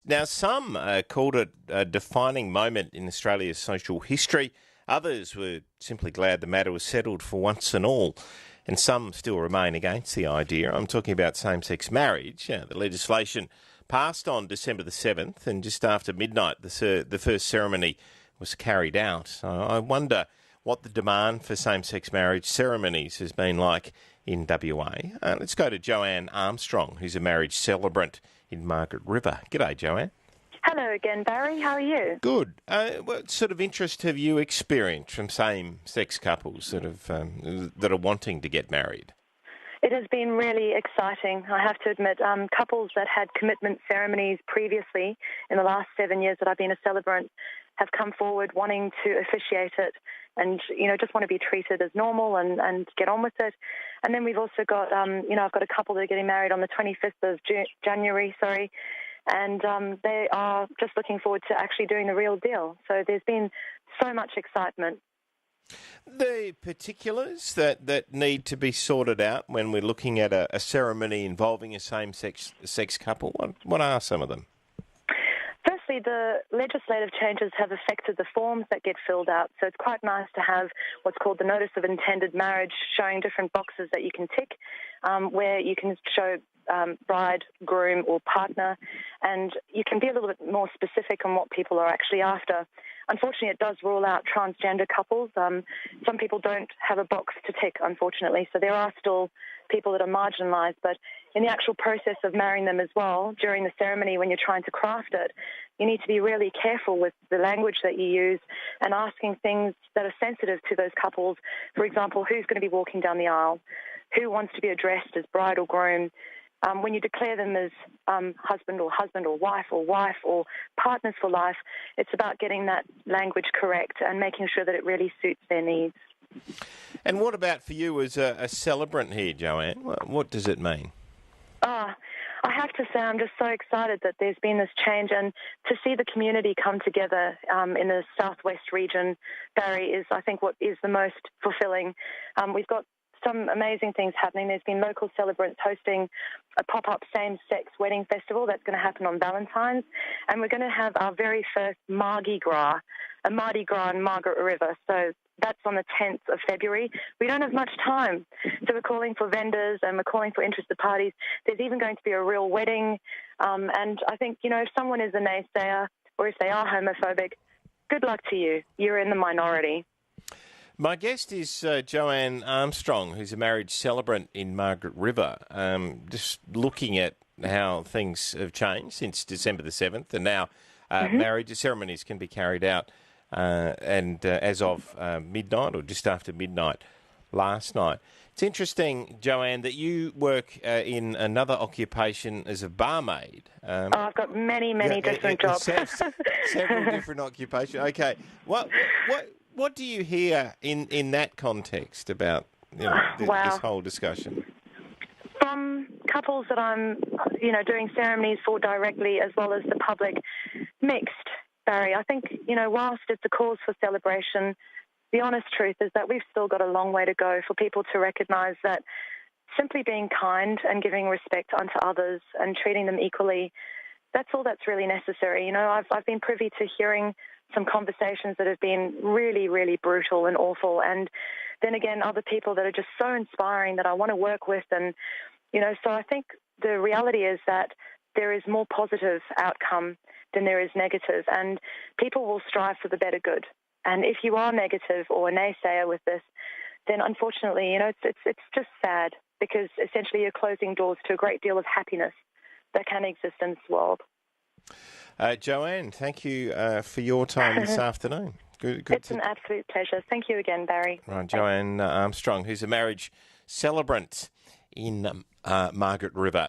Now, some called it a defining moment in Australia's social history. Others were simply glad the matter was settled for once and all. And some still remain against the idea. I'm talking about same-sex marriage. The legislation passed on December the 7th, and just after midnight, the first ceremony was carried out. So I wonder what the demand for same-sex marriage ceremonies has been like in WA. Let's go to Joanne Armstrong, who's a marriage celebrant in Margaret River. G'day, Joanne. Hello again, Barry. How are you? Good. What sort of interest have you experienced from same-sex couples that are wanting to get married? It has been really exciting, I have to admit. Couples that had commitment ceremonies previously in the last 7 years that I've been a celebrant have come forward wanting to officiate it and, just want to be treated as normal and get on with it. And then we've also got, I've got a couple that are getting married on the 25th of January, and they are just looking forward to actually doing the real deal. So there's been so much excitement. The particulars that need to be sorted out when we're looking at a ceremony involving a same-sex couple, what are some of them? Firstly, the legislative changes have affected the forms that get filled out. So it's quite nice to have what's called the Notice of Intended Marriage, showing different boxes that you can tick, where you can show bride, groom or partner, and you can be a little bit more specific on what people are actually after. Unfortunately, it does rule out transgender couples. Some people don't have a box to tick, unfortunately, so there are still people that are marginalised. But in the actual process of marrying them as well, during the ceremony when you're trying to craft it, you need to be really careful with the language that you use and asking things that are sensitive to those couples. For example, who's going to be walking down the aisle? Who wants to be addressed as bride or groom? When you declare them as husband or wife or partners for life, it's about getting that language correct and making sure that it really suits their needs. And what about for you as a celebrant here, Joanne? What does it mean? I have to say I'm just so excited that there's been this change, and to see the community come together in the southwest region, Barry, is I think what is the most fulfilling. We've got some amazing things happening. There's been local celebrants hosting a pop-up same-sex wedding festival that's going to happen on Valentine's, and we're going to have our very first Mardi Gras in Margaret River. So that's on the 10th of February. We don't have much time, so we're calling for vendors and we're calling for interested parties. There's even going to be a real wedding, and I think, if someone is a naysayer or if they are homophobic, good luck to you. You're in the minority. My guest is Joanne Armstrong, who's a marriage celebrant in Margaret River. Just looking at how things have changed since December the 7th, and now marriage ceremonies can be carried out as of midnight or just after midnight last night. It's interesting, Joanne, that you work in another occupation as a barmaid. I've got many different jobs. Several different occupations. Okay. What do you hear in that context about this whole discussion? From couples that I'm, doing ceremonies for directly as well as the public, mixed, Barry. I think, whilst it's a cause for celebration, the honest truth is that we've still got a long way to go for people to recognise that simply being kind and giving respect unto others and treating them equally, that's all that's really necessary. I've been privy to hearing some conversations that have been really, really brutal and awful. And then again, other people that are just so inspiring that I want to work with. And, so I think the reality is that there is more positive outcome than there is negative. And people will strive for the better good. And if you are negative or a naysayer with this, then unfortunately, it's just sad because essentially you're closing doors to a great deal of happiness that can exist in this world. Joanne, thank you for your time this afternoon. It's an absolute pleasure. Thank you again, Barry. Right, Joanne Armstrong, who's a marriage celebrant in Margaret River.